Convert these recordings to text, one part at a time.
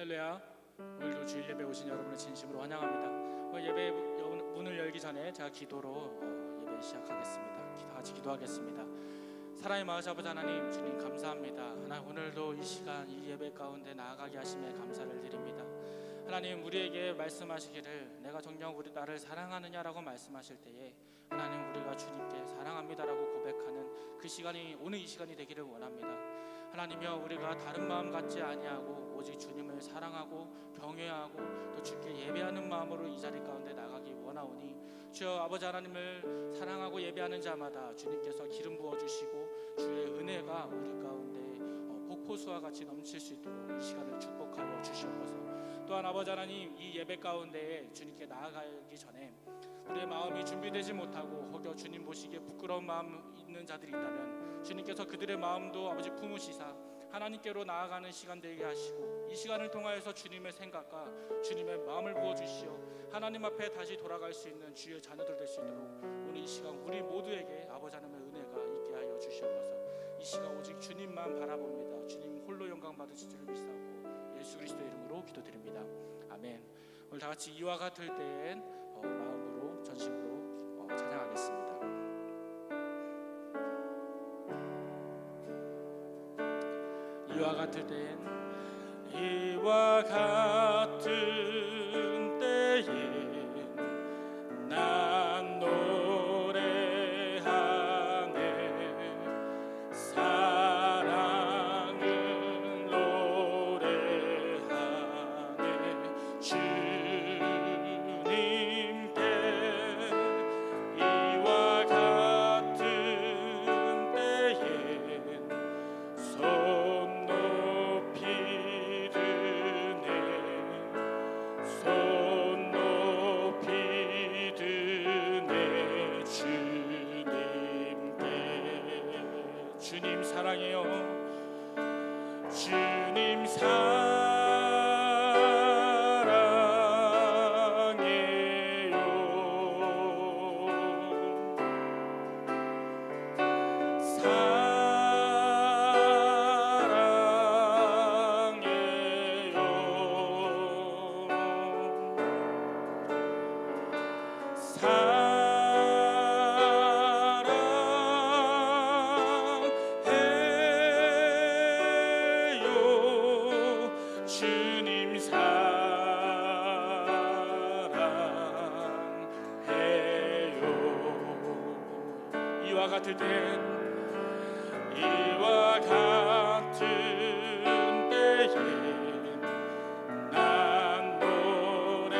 할렐루야. 오늘도 주일 예배 오신 여러분을 진심으로 환영합니다. 예배 문을 열기 전에 제가 기도로 예배 시작하겠습니다. 다 같이 기도하겠습니다. 사랑의 마으시 아버지 하나님, 주님 감사합니다. 하나님, 오늘도 이 시간 이 예배 가운데 나아가게 하심에 감사를 드립니다. 하나님, 우리에게 말씀하시기를 내가 정녕 우리 나를 사랑하느냐라고 말씀하실 때에 하나님, 우리가 주님께 사랑합니다라고 고백하는 그 시간이 오늘 이 시간이 되기를 원합니다. 하나님이여, 우리가 다른 마음 갖지 아니하고 오직 주님을 사랑하고 경외하고 또 주께 예배하는 마음으로 이 자리 가운데 나가기 원하오니 주여 아버지 하나님을 사랑하고 예배하는 자마다 주님께서 기름 부어주시고 주의 은혜가 우리 가운데 폭포수와 같이 넘칠 수 있도록 이 시간을 축복하여 주시옵소서. 또한 아버지 하나님, 이 예배 가운데에 주님께 나아가기 전에 우리의 마음이 준비되지 못하고 혹여 주님 보시기에 부끄러운 마음 있는 자들이 있다면 주님께서 그들의 마음도 아버지 품으시사 하나님께로 나아가는 시간 되게 하시고 이 시간을 통하여서 주님의 생각과 주님의 마음을 부어주시어 하나님 앞에 다시 돌아갈 수 있는 주의 자녀들 될 수 있도록 오늘 이 시간 우리 모두에게 아버지 하나님의 은혜가 있게 하여 주시옵소서. 이 시간 오직 주님만 바라봅니다. 주님 홀로 영광 받으실 줄 믿사오고 예수 그리스도의 이름으로 기도드립니다. 아멘. 오늘 다 같이 이와 같을 때엔 마음으로 전심으로 찬양하겠습니다. 이와 같을 때엔 이와 같은 때에 난 노래하네 사랑은 노래하네 주님께 이와 같은 때엔 손 높이 드네 손 높이 드네 주님께 주님 사랑해요 주님 이와 같을 땐 이와 같은 때에 난 노래하네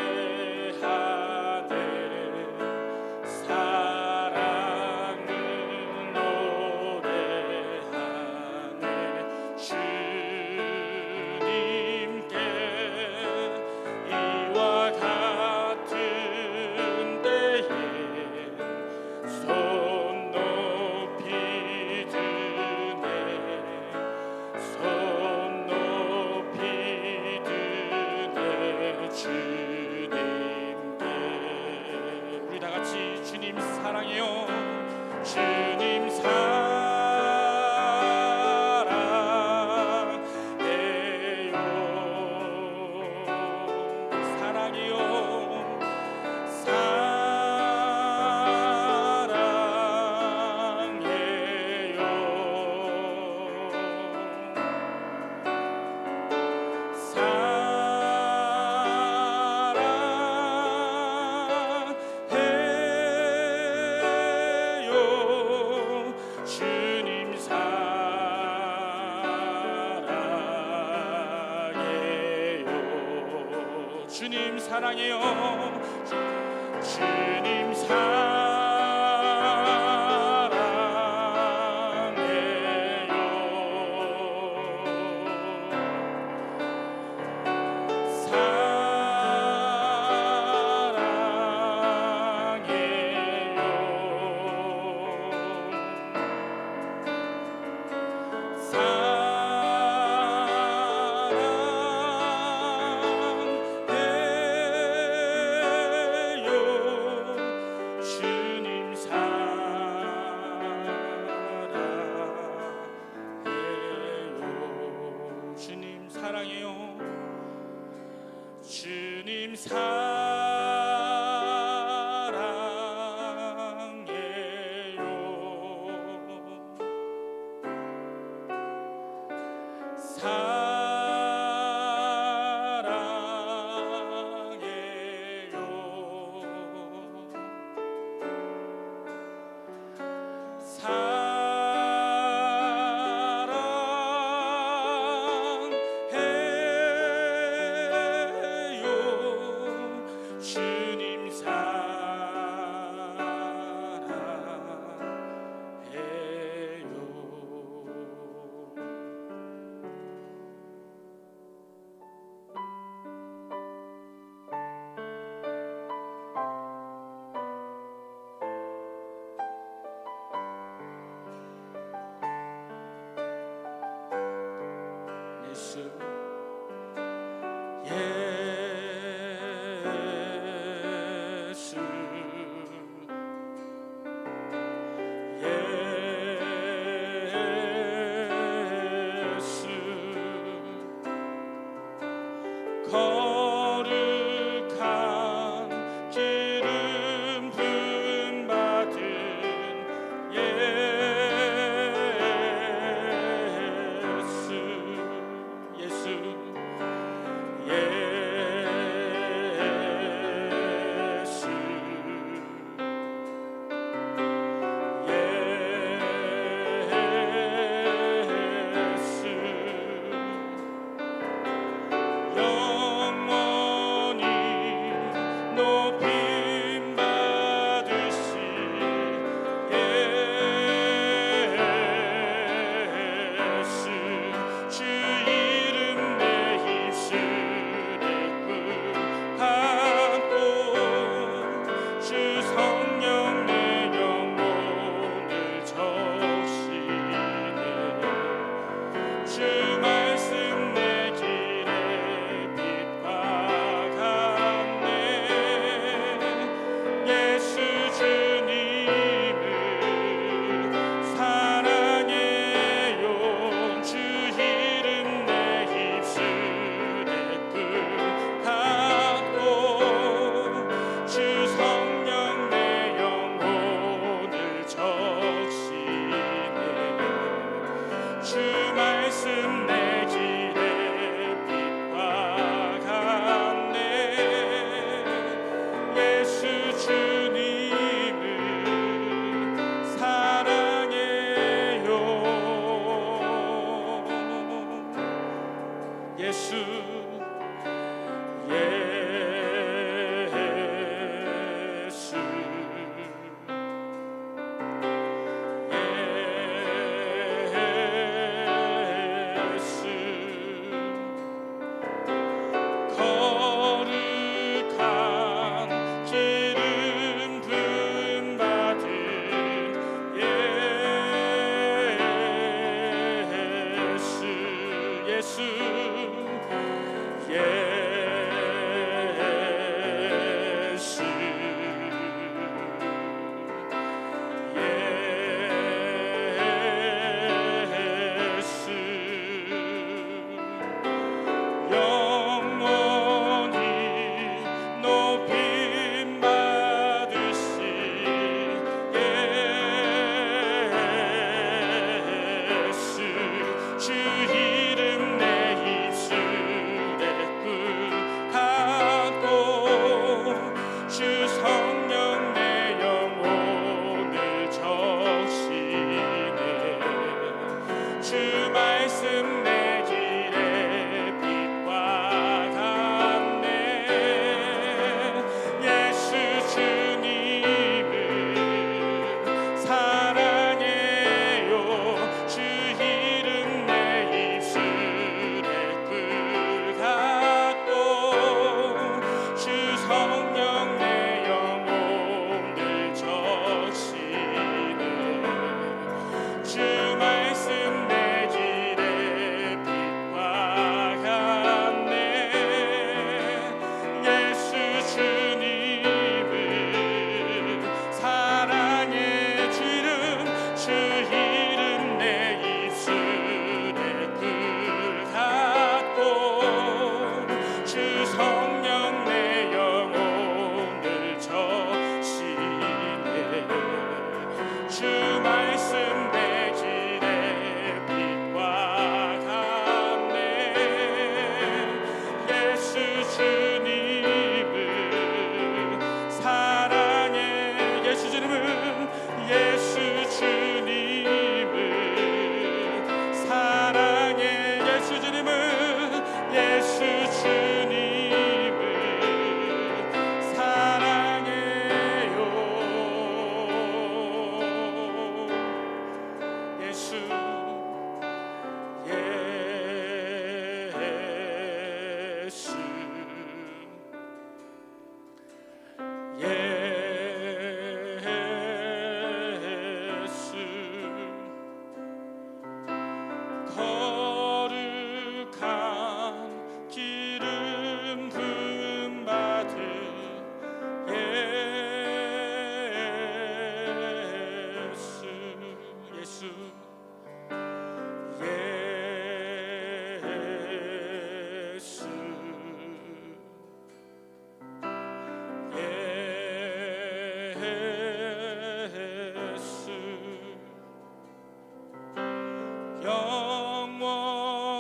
사랑은 노래하네 주님께 이와 같은 때에 손 높이 드네 손 높이 드네 주님께 우리 다 같이 주님 사랑해요 주님 사랑해요 사랑해요 주님 사랑해요 주님 사랑해요 주님 사랑해요 주 말씀 내 길에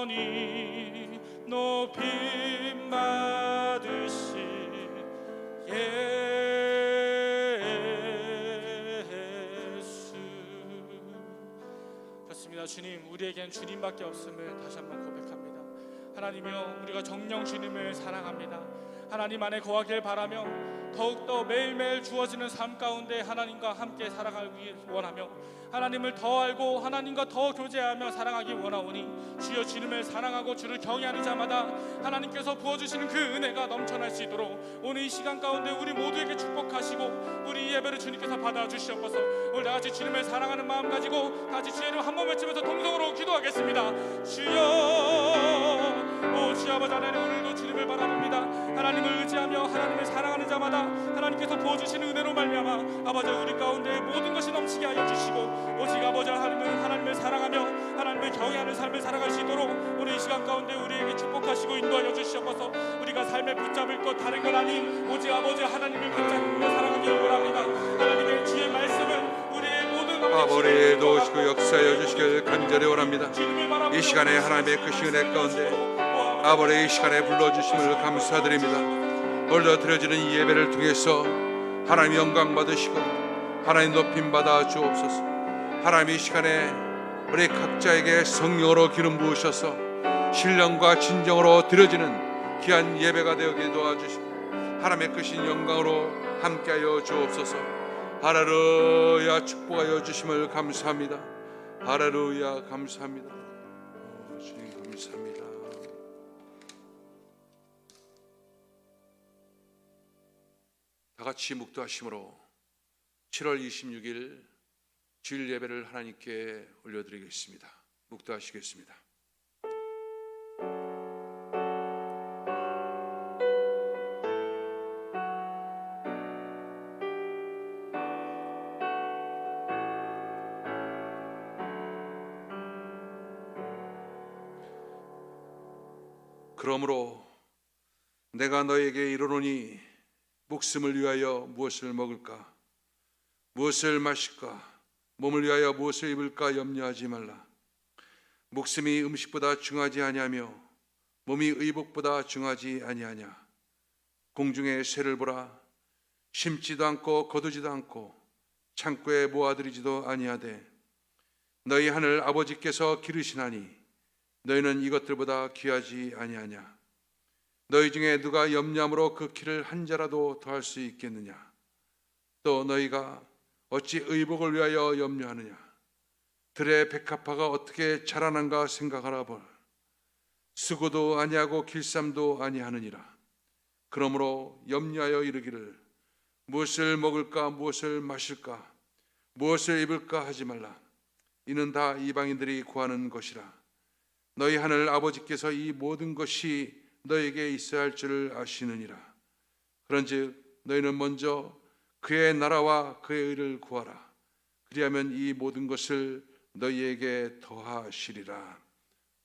영원히 높임 받으시 예수. 그렇습니다. 주님, 우리에겐 주님밖에 없음을 다시 한번 고백합니다. 하나님이여, 우리가 정녕 주님을 사랑합니다. 하나님 안에 거하길 바라며 더욱더 매일매일 주어지는 삶 가운데 하나님과 함께 살아가기 원하며 하나님을 더 알고 하나님과 더 교제하며 사랑하기 원하오니 주여, 주님을 사랑하고 주를 경외하는 자마다 하나님께서 부어주시는 그 은혜가 넘쳐날 수 있도록 오늘 이 시간 가운데 우리 모두에게 축복하시고 우리 이 예배를 주님께서 받아주시옵소서. 오늘 다같이 주님을 사랑하는 마음 가지고 다같이 주의 이름 한번 외치면서 동성으로 기도하겠습니다. 주여, 주 아버지 하나님, 오늘도 주님을 바라봅니다. 하나님을 의지하며 하나님을 사랑하는 자마다 하나님께서 부어주시는 은혜로 말미암아 아버지 우리 가운데 모든 것이 넘치게 하여 주시고 오직 아버지 하나님을 사랑하며 하나님을 경외하는 삶을 살아갈 수 있도록 오늘 이 시간 가운데 우리에게 축복하시고 인도하여 주시옵소서. 우리가 삶에 붙잡을 것 다른 건 아닌 오직 아버지 하나님을 붙잡고 살아가기 원합니다. 하나님의 주의 말씀은 우리의 모든 아버지 도우시고 역사하여 주시길 간절히 원합니다. 이 시간에 하나님의 그 은혜 가운데 아버지 이 시간에 불러주심을 감사드립니다. 오늘도 드려지는 이 예배를 통해서 하나님 영광 받으시고 하나님 높임 받아 주옵소서. 하나님 이 시간에 우리 각자에게 성령으로 기름 부으셔서 신령과 진정으로 드려지는 귀한 예배가 되게 도와주시고 하나님의 크신 영광으로 함께하여 주옵소서. 할렐루야, 축복하여 주심을 감사합니다. 할렐루야, 감사합니다. 주님 감사합니다. 다같이 묵도하심으로 7월 26일 주일 예배를 하나님께 올려드리겠습니다. 묵도하시겠습니다. 그러므로 내가 너에게 이르노니 목숨을 위하여 무엇을 먹을까, 무엇을 마실까, 몸을 위하여 무엇을 입을까 염려하지 말라. 목숨이 음식보다 중하지 아니하며 몸이 의복보다 중하지 아니하냐. 공중의 새를 보라. 심지도 않고 거두지도 않고 창고에 모아들이지도 아니하되 너희 하늘 아버지께서 기르시나니 너희는 이것들보다 귀하지 아니하냐. 너희 중에 누가 염려함으로 그 키를 한 자라도 더할 수 있겠느냐. 또 너희가 어찌 의복을 위하여 염려하느냐. 들의 백합화가 어떻게 자라난가 생각하라 볼. 수고도 아니하고 길쌈도 아니하느니라. 그러므로 염려하여 이르기를 무엇을 먹을까, 무엇을 마실까, 무엇을 입을까 하지 말라. 이는 다 이방인들이 구하는 것이라. 너희 하늘 아버지께서 이 모든 것이 너에게 있어야 할 줄을 아시느니라. 그런즉 너희는 먼저 그의 나라와 그의 의를 구하라. 그리하면 이 모든 것을 너희에게 더하시리라.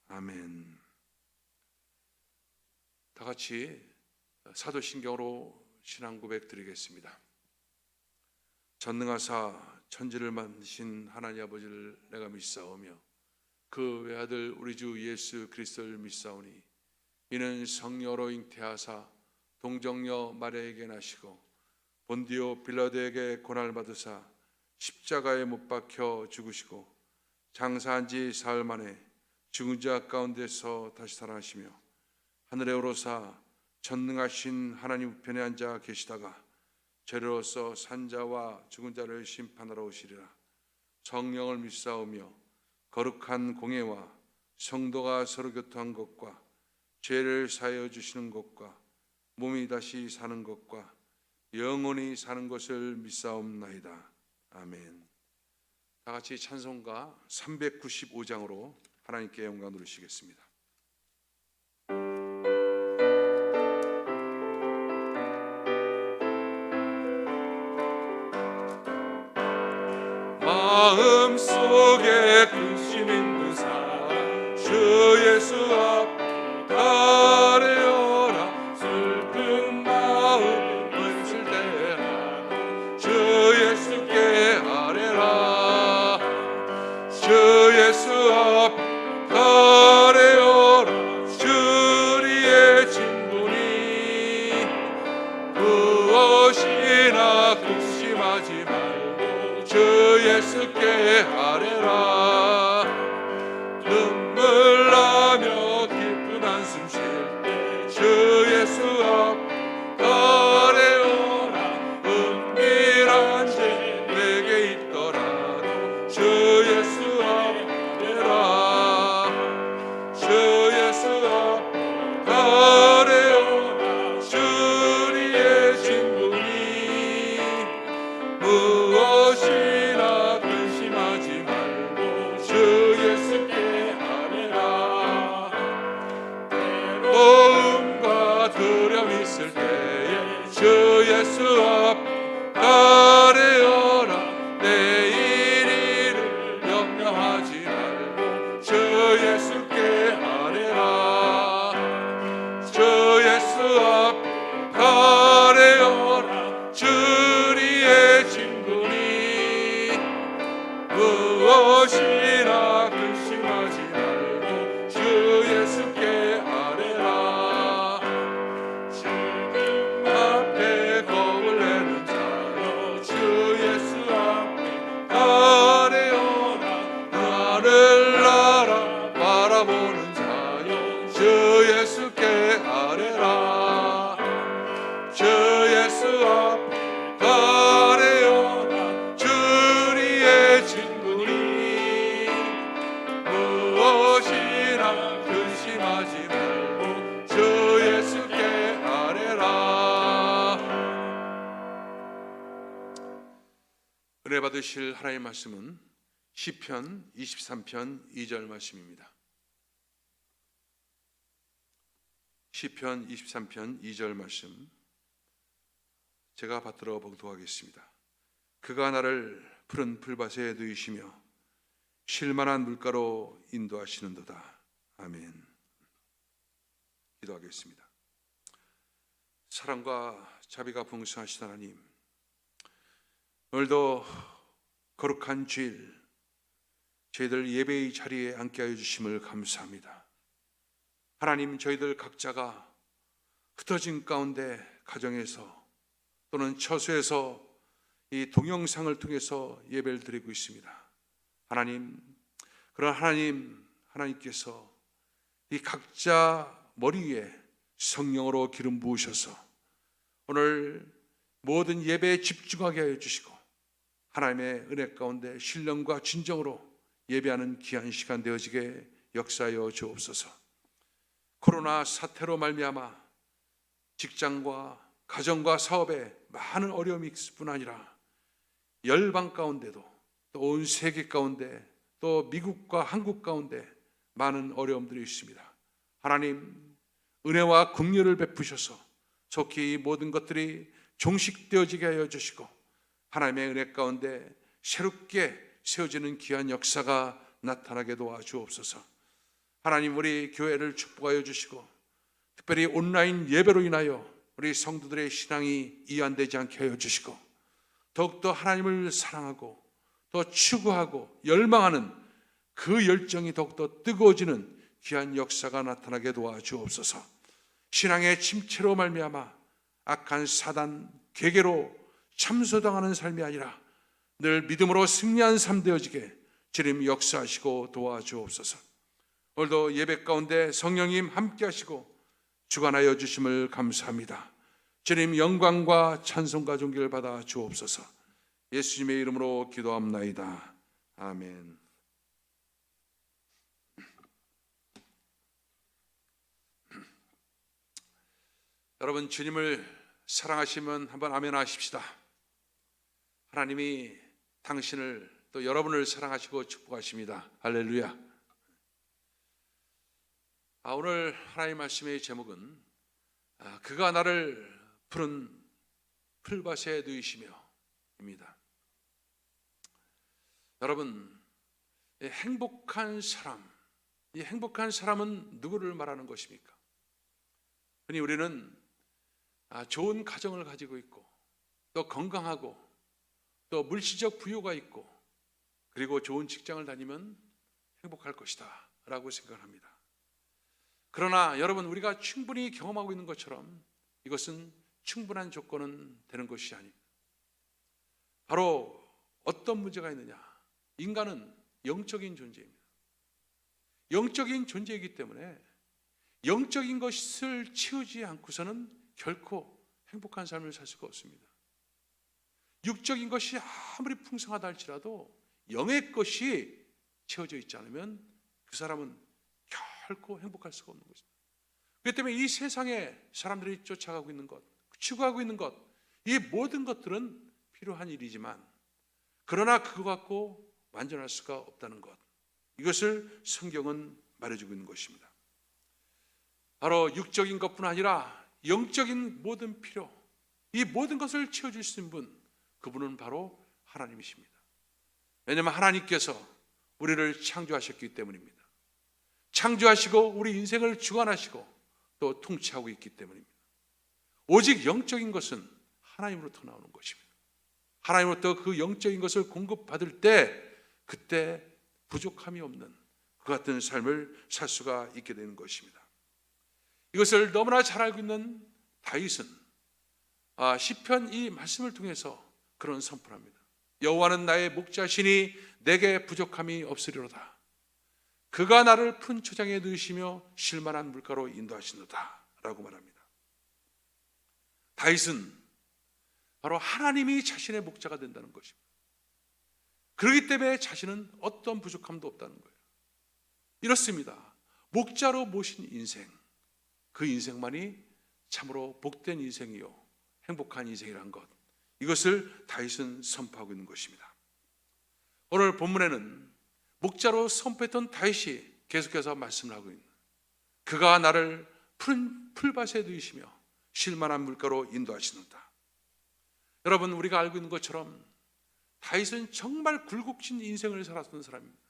아멘. 다 같이 사도신경으로 신앙 고백 드리겠습니다. 전능하사 천지를 만드신 하나님 아버지를 내가 믿사오며 그 외아들 우리 주 예수 그리스도를 믿사오니 이는 성령으로 잉태하사 동정녀 마리아에게 나시고 본디오 빌라도에게 고난을 받으사 십자가에 못 박혀 죽으시고 장사한 지 사흘 만에 죽은 자 가운데서 다시 살아나시며 하늘에 오르사 전능하신 하나님 우편에 앉아 계시다가 죄로서 산자와 죽은 자를 심판하러 오시리라. 성령을 믿사오며 거룩한 공예와 성도가 서로 교통한 것과 죄를 사하여 주시는 것과 몸이 다시 사는 것과 영원히 사는 것을 믿사옵나이다. 아멘. 다 같이 찬송가 395장으로 하나님께 영광 누리시겠습니다. 마음속에 근심 있는 사람 주 예수 앞 아뢰어라. 슬픈 마음 은실 대하고 주 예수께 아뢰라. 주 예수 앞 하늘나라 바라보는 자여 주 예수께 아뢰라. 주 예수 앞에 가래어라. 주리의 친구니 무엇이나 근심하지 말고 주 예수께 아뢰라. 은혜 받으실 하나님의 말씀은 시편 23편 2절 말씀입니다. 시편 23편 2절 말씀 제가 받들어 봉독하겠습니다. 그가 나를 푸른 풀밭에 누이시며 쉴만한 물가로 인도하시는도다. 아멘. 기도하겠습니다. 사랑과 자비가 풍성하신 하나님, 오늘도 거룩한 주일 저희들 예배의 자리에 앉게 하여 주심을 감사합니다. 하나님, 저희들 각자가 흩어진 가운데 가정에서 또는 처소에서 이 동영상을 통해서 예배를 드리고 있습니다. 하나님, 그런 하나님께서 이 각자 머리 위에 성령으로 기름 부으셔서 오늘 모든 예배에 집중하게 하여 주시고 하나님의 은혜 가운데 신령과 진정으로 예배하는 귀한 시간 되어지게 역사하여 주옵소서. 코로나 사태로 말미암아 직장과 가정과 사업에 많은 어려움이 있을 뿐 아니라 열방 가운데도 또 온 세계 가운데 또 미국과 한국 가운데 많은 어려움들이 있습니다. 하나님, 은혜와 긍휼을 베푸셔서 속히 이 모든 것들이 종식되어지게 하여 주시고 하나님의 은혜 가운데 새롭게 세워지는 귀한 역사가 나타나게 도와주옵소서. 하나님, 우리 교회를 축복하여 주시고 특별히 온라인 예배로 인하여 우리 성도들의 신앙이 이완되지 않게 하여 주시고 더욱더 하나님을 사랑하고 더 추구하고 열망하는 그 열정이 더욱더 뜨거워지는 귀한 역사가 나타나게 도와주옵소서. 신앙의 침체로 말미암아 악한 사단 괴계로 참소당하는 삶이 아니라 늘 믿음으로 승리한 삶 되어지게 주님 역사하시고 도와주옵소서. 오늘도 예배 가운데 성령님 함께 하시고 주관하여 주심을 감사합니다. 주님 영광과 찬송과 존귀를 받아 주옵소서. 예수님의 이름으로 기도합나이다. 아멘. 여러분, 주님을 사랑하시면 한번 아멘 하십시다. 하나님이 당신을 또 여러분을 사랑하시고 축복하십니다. 할렐루야. 오늘 하나님 말씀의 제목은 그가 나를 푸른 풀밭에 누이시며 입니다. 여러분, 행복한 사람, 이 행복한 사람은 누구를 말하는 것입니까? 흔히 우리는 좋은 가정을 가지고 있고 또 건강하고 또 물질적 부유가 있고 그리고 좋은 직장을 다니면 행복할 것이다 라고 생각을 합니다. 그러나 여러분, 우리가 충분히 경험하고 있는 것처럼 이것은 충분한 조건은 되는 것이 아닙니다. 바로 어떤 문제가 있느냐? 인간은 영적인 존재입니다. 영적인 존재이기 때문에 영적인 것을 채우지 않고서는 결코 행복한 삶을 살 수가 없습니다. 육적인 것이 아무리 풍성하다 할지라도 영의 것이 채워져 있지 않으면 그 사람은 결코 행복할 수가 없는 것입니다. 그렇기 때문에 이 세상에 사람들이 쫓아가고 있는 것, 추구하고 있는 것, 이 모든 것들은 필요한 일이지만 그러나 그거 갖고 완전할 수가 없다는 것, 이것을 성경은 말해주고 있는 것입니다. 바로 육적인 것뿐 아니라 영적인 모든 필요, 이 모든 것을 채워줄 수 있는 분, 그분은 바로 하나님이십니다. 왜냐하면 하나님께서 우리를 창조하셨기 때문입니다. 창조하시고 우리 인생을 주관하시고 또 통치하고 있기 때문입니다. 오직 영적인 것은 하나님으로부터 나오는 것입니다. 하나님으로부터 그 영적인 것을 공급받을 때 그때 부족함이 없는 그 같은 삶을 살 수가 있게 되는 것입니다. 이것을 너무나 잘 알고 있는 다윗은 시편 이 말씀을 통해서 그런 선포합니다. 여호와는 나의 목자시니 내게 부족함이 없으리로다. 그가 나를 푸른 초장에 넣으시며 쉴만한 물가로 인도하시노다 라고 말합니다. 다윗은 바로 하나님이 자신의 목자가 된다는 것입니다. 그렇기 때문에 자신은 어떤 부족함도 없다는 거예요. 이렇습니다. 목자로 모신 인생, 그 인생만이 참으로 복된 인생이요 행복한 인생이란 것, 이것을 다윗은 선포하고 있는 것입니다. 오늘 본문에는 목자로 선포했던 다윗이 계속해서 말씀을 하고 있는, 그가 나를 푸른 풀밭에 누이시며 쉴만한 물가로 인도하시는다. 여러분, 우리가 알고 있는 것처럼 다윗은 정말 굴곡진 인생을 살았던 사람입니다.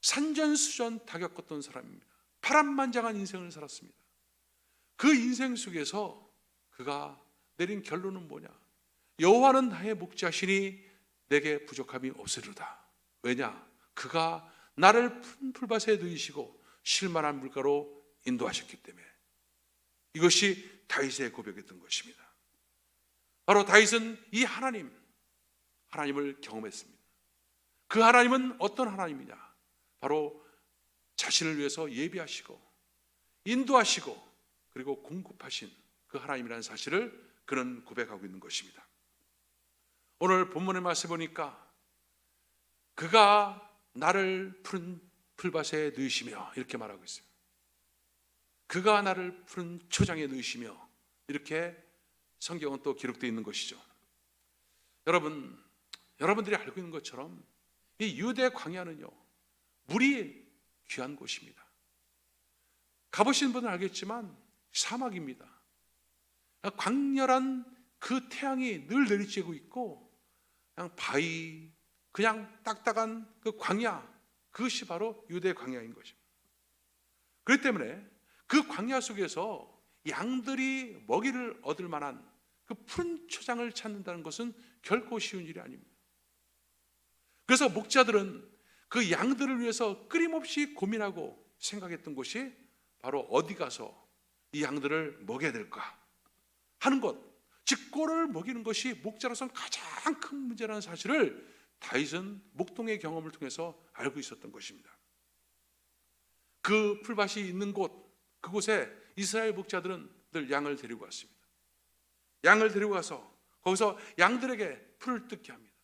산전수전 다 겪었던 사람입니다. 파란만장한 인생을 살았습니다. 그 인생 속에서 그가 내린 결론은 뭐냐? 여호와는 나의 목자시니 내게 부족함이 없으리로다. 왜냐? 그가 나를 푸른 풀밭에 누이시고 쉴만한 물가로 인도하셨기 때문에. 이것이 다윗의 고백이었던 것입니다. 바로 다윗은 이 하나님을 경험했습니다. 그 하나님은 어떤 하나님이냐? 바로 자신을 위해서 예비하시고 인도하시고 그리고 공급하신 그 하나님이라는 사실을 그는 고백하고 있는 것입니다. 오늘 본문의 말씀 보니까 그가 나를 푸른 풀밭에 넣으시며 이렇게 말하고 있어요. 그가 나를 푸른 초장에 넣으시며, 이렇게 성경은 또 기록되어 있는 것이죠. 여러분들이 알고 있는 것처럼 이 유대 광야는요, 물이 귀한 곳입니다. 가보신 분은 알겠지만 사막입니다. 광렬한 그 태양이 늘 내리쬐고 있고, 그냥 바위, 그냥 딱딱한 그 광야, 그것이 바로 유대 광야인 것입니다. 그렇기 때문에 그 광야 속에서 양들이 먹이를 얻을 만한 그 푸른 초장을 찾는다는 것은 결코 쉬운 일이 아닙니다. 그래서 목자들은 그 양들을 위해서 끊임없이 고민하고 생각했던 것이 바로 어디 가서 이 양들을 먹여야 될까 하는 것, 즉 꼴을 먹이는 것이 목자로서는 가장 큰 문제라는 사실을 다윗은 목동의 경험을 통해서 알고 있었던 것입니다. 그 풀밭이 있는 곳, 그곳에 이스라엘 목자들은 늘 양을 데리고 왔습니다. 양을 데리고 가서 거기서 양들에게 풀을 뜯게 합니다.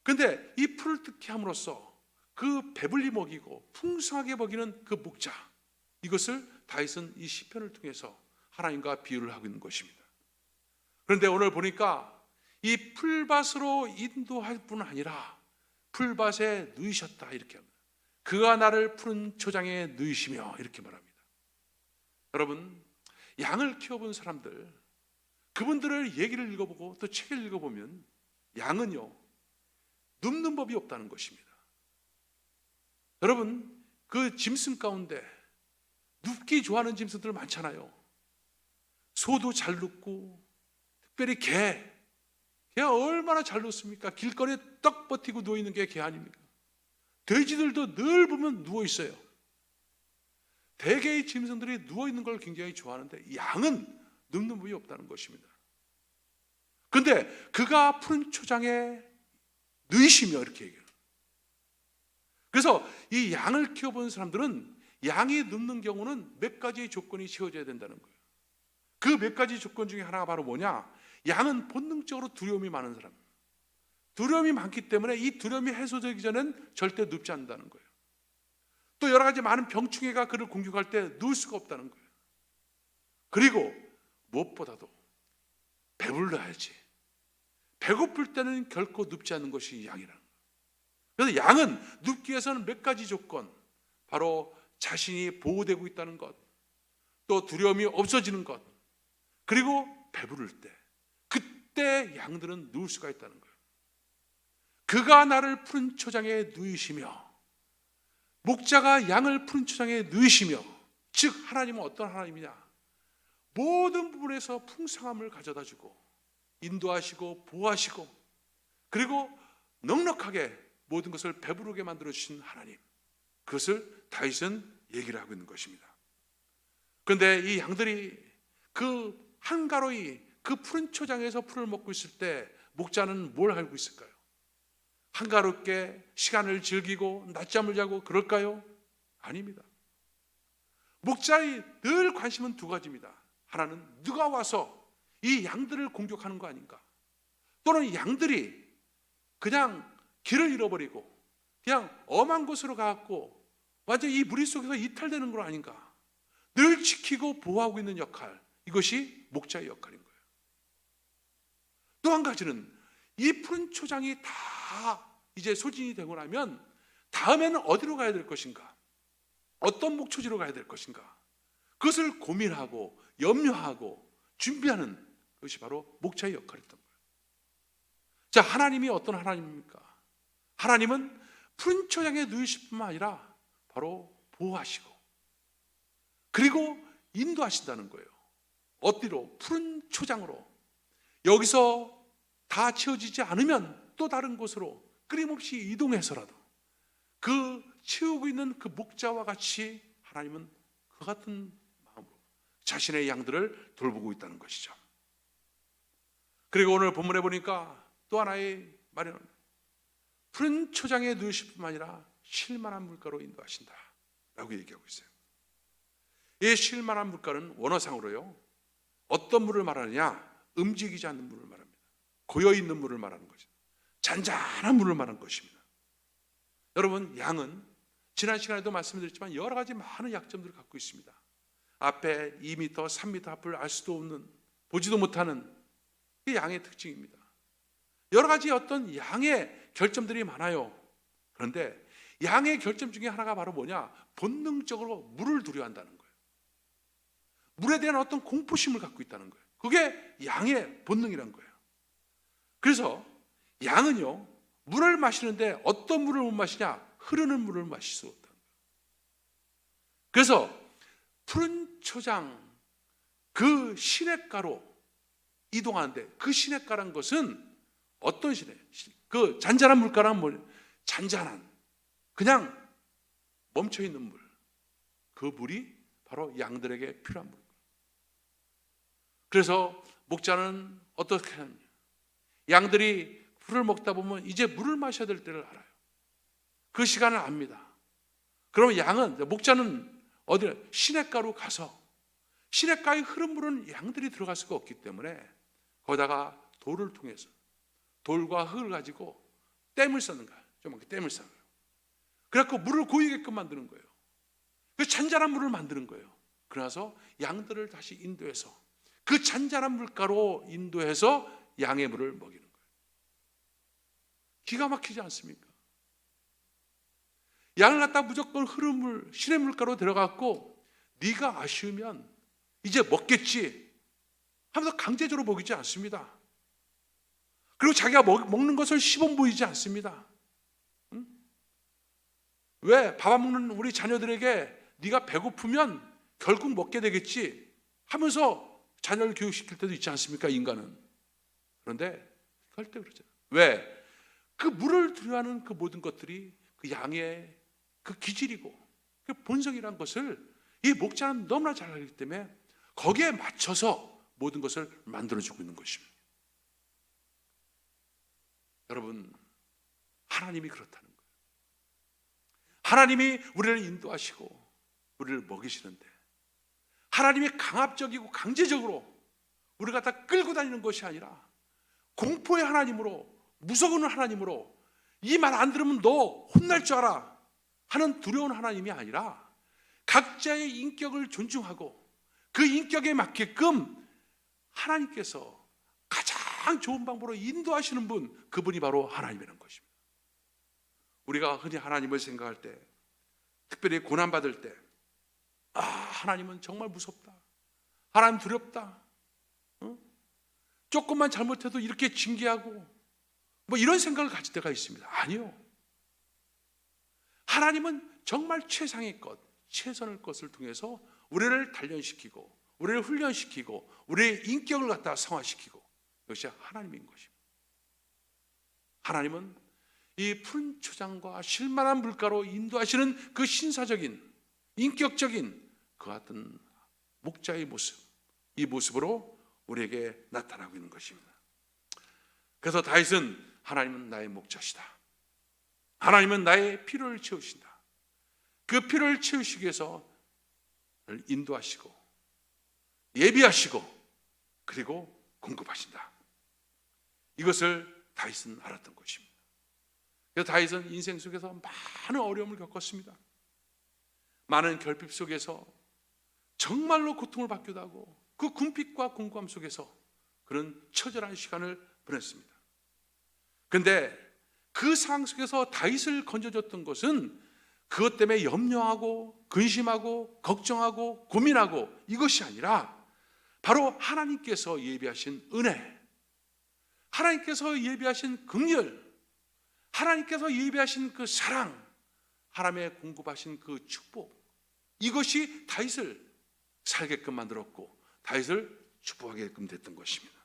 그런데 이 풀을 뜯게 함으로써 그 배불리 먹이고 풍성하게 먹이는 그 목자, 이것을 다윗은 이 시편을 통해서 하나님과 비유를 하고 있는 것입니다. 그런데 오늘 보니까 이 풀밭으로 인도할 뿐 아니라 풀밭에 누이셨다 이렇게 합니다. 그가 나를 푸른 초장에 누이시며 이렇게 말합니다. 여러분, 양을 키워본 사람들, 그분들을 얘기를 읽어보고 또 책을 읽어보면 양은요, 눕는 법이 없다는 것입니다. 여러분, 그 짐승 가운데 눕기 좋아하는 짐승들 많잖아요. 소도 잘 눕고, 특별히 개가 얼마나 잘 눕습니까? 길거리에 떡 버티고 누워있는 게 개 아닙니까? 돼지들도 늘 보면 누워있어요. 대개의 짐승들이 누워있는 걸 굉장히 좋아하는데 양은 눕는 법이 없다는 것입니다. 그런데 그가 푸른 초장에 누이시며 이렇게 얘기해요. 그래서 이 양을 키워본 사람들은 양이 눕는 경우는 몇 가지 조건이 채워져야 된다는 거예요. 그 몇 가지 조건 중에 하나가 바로 뭐냐? 양은 본능적으로 두려움이 많은 사람, 두려움이 많기 때문에 이 두려움이 해소되기 전엔 절대 눕지 않는다는 거예요. 또 여러 가지 많은 병충해가 그를 공격할 때 누울 수가 없다는 거예요. 그리고 무엇보다도 배불러야지, 배고플 때는 결코 눕지 않는 것이 양이라는 거예요. 그래서 양은 눕기 위해서는 몇 가지 조건, 바로 자신이 보호되고 있다는 것, 또 두려움이 없어지는 것, 그리고 배부를 때, 그때 양들은 누울 수가 있다는 거예요. 그가 나를 푸른 초장에 누이시며, 목자가 양을 푸른 초장에 누이시며, 즉 하나님은 어떤 하나님이냐? 모든 부분에서 풍성함을 가져다 주고 인도하시고 보호하시고 그리고 넉넉하게 모든 것을 배부르게 만들어 주신 하나님, 그것을 다윗은 얘기를 하고 있는 것입니다. 그런데 이 양들이 그 한가로이 그 푸른 초장에서 풀을 먹고 있을 때 목자는 뭘 알고 있을까요? 한가롭게 시간을 즐기고 낮잠을 자고 그럴까요? 아닙니다. 목자의 늘 관심은 두 가지입니다. 하나는 누가 와서 이 양들을 공격하는 거 아닌가, 또는 양들이 그냥 길을 잃어버리고 그냥 엄한 곳으로 가고 완전 이 무리 속에서 이탈되는 건 아닌가, 늘 지키고 보호하고 있는 역할, 이것이 목자의 역할인 거예요. 또 한 가지는 이 푸른 초장이 다 이제 소진이 되고 나면 다음에는 어디로 가야 될 것인가, 어떤 목초지로 가야 될 것인가, 그것을 고민하고 염려하고 준비하는 것이 바로 목자의 역할이었던 거예요. 자, 하나님이 어떤 하나님입니까? 하나님은 푸른 초장에 누이실 뿐만 아니라 바로 보호하시고 그리고 인도하신다는 거예요. 어디로? 푸른 초장으로. 여기서 다 채워지지 않으면 또 다른 곳으로 끊임없이 이동해서라도 그 채우고 있는 그 목자와 같이 하나님은 그 같은 마음으로 자신의 양들을 돌보고 있다는 것이죠. 그리고 오늘 본문에 보니까 또 하나의 말은 푸른 초장에 누우실 뿐만 아니라 쉴만한 물가로 인도하신다 라고 얘기하고 있어요. 이 쉴만한 물가는 원어상으로요, 어떤 물을 말하느냐, 움직이지 않는 물을 말합니다. 고여있는 물을 말하는 거죠. 잔잔한 물을 말하는 것입니다. 여러분, 양은 지난 시간에도 말씀드렸지만 여러 가지 많은 약점들을 갖고 있습니다. 앞에 2m, 3m 앞을 알 수도 없는, 보지도 못하는 그 양의 특징입니다. 여러 가지 어떤 양의 결점들이 많아요. 그런데 양의 결점 중에 하나가 바로 뭐냐? 본능적으로 물을 두려워한다는 거예요. 물에 대한 어떤 공포심을 갖고 있다는 거예요. 그게 양의 본능이란 거예요. 그래서 양은요, 물을 마시는데 어떤 물을 못 마시냐? 흐르는 물을 마실 수 없다는 거예요. 그래서 푸른 초장, 그 시냇가로 이동하는데, 그 시냇가란 것은 어떤 시냇? 그 잔잔한 물가란 뭐예요? 잔잔한, 그냥 멈춰있는 물, 그 물이 바로 양들에게 필요한 물. 그래서 목자는 어떻게 하느냐, 양들이 풀을 먹다 보면 이제 물을 마셔야 될 때를 알아요. 그 시간을 압니다. 그러면 양은, 목자는 어디를? 시냇가로 가서, 시냇가의 흐른 물은 양들이 들어갈 수가 없기 때문에 거기다가 돌을 통해서, 돌과 흙을 가지고 댐을 쌓는 거예요. 조그맣게 댐을 쌓아요. 그래갖고 물을 고이게끔 만드는 거예요. 그 잔잔한 물을 만드는 거예요. 그래서 양들을 다시 인도해서 그 잔잔한 물가로 인도해서 양의 물을 먹이는 거예요. 기가 막히지 않습니까? 양을 갖다 무조건 흐른 물, 시냇물가로 데려갔고 네가 아쉬우면 이제 먹겠지 하면서 강제적으로 먹이지 않습니다. 그리고 자기가 먹는 것을 시범 보이지 않습니다. 응? 왜? 밥 안 먹는 우리 자녀들에게 네가 배고프면 결국 먹게 되겠지 하면서 자녀를 교육시킬 때도 있지 않습니까? 인간은. 그런데 절대 그러지 않아요. 왜? 그 물을 두려워하는 그 모든 것들이 그 양의 그 기질이고 그 본성이라는 것을 이 목자는 너무나 잘 알기 때문에 거기에 맞춰서 모든 것을 만들어주고 있는 것입니다. 여러분, 하나님이 그렇다는 거예요. 하나님이 우리를 인도하시고 우리를 먹이시는데, 하나님이 강압적이고 강제적으로 우리가 다 끌고 다니는 것이 아니라 공포의 하나님으로, 무서운 하나님으로, 이 말 안 들으면 너 혼날 줄 알아 하는 두려운 하나님이 아니라 각자의 인격을 존중하고 그 인격에 맞게끔 하나님께서 가장 좋은 방법으로 인도하시는 분, 그분이 바로 하나님이라는 것입니다. 우리가 흔히 하나님을 생각할 때, 특별히 고난받을 때, 하나님은 정말 무섭다, 하나님 두렵다, 조금만 잘못해도 이렇게 징계하고 뭐 이런 생각을 가질 때가 있습니다. 아니요, 하나님은 정말 최상의 것, 최선의 것을 통해서 우리를 단련시키고 우리를 훈련시키고 우리의 인격을 갖다 성화시키고, 이것이 하나님인 것입니다. 하나님은 이 푸른 초장과 쉴만한 물가로 인도하시는 그 신사적인, 인격적인 그 같은 목자의 모습, 이 모습으로 우리에게 나타나고 있는 것입니다. 그래서 다윗은 하나님은 나의 목자시다, 하나님은 나의 필요를 채우신다. 그 필요를 채우시기 위해서 나를 인도하시고 예비하시고 그리고 공급하신다. 이것을 다윗은 알았던 것입니다. 그래서 다윗은 인생 속에서 많은 어려움을 겪었습니다. 많은 결핍 속에서 정말로 고통을 받기도 하고 그 궁핍과 공고함 속에서 그런 처절한 시간을 보냈습니다. 그런데 그 상황 속에서 다윗을 건져줬던 것은 그것 때문에 염려하고 근심하고 걱정하고 고민하고 이것이 아니라 바로 하나님께서 예비하신 은혜, 하나님께서 예비하신 긍휼, 하나님께서 예비하신 그 사랑, 하나님의 공급하신 그 축복, 이것이 다윗을 살게끔 만들었고 다윗을 축복하게끔 됐던 것입니다.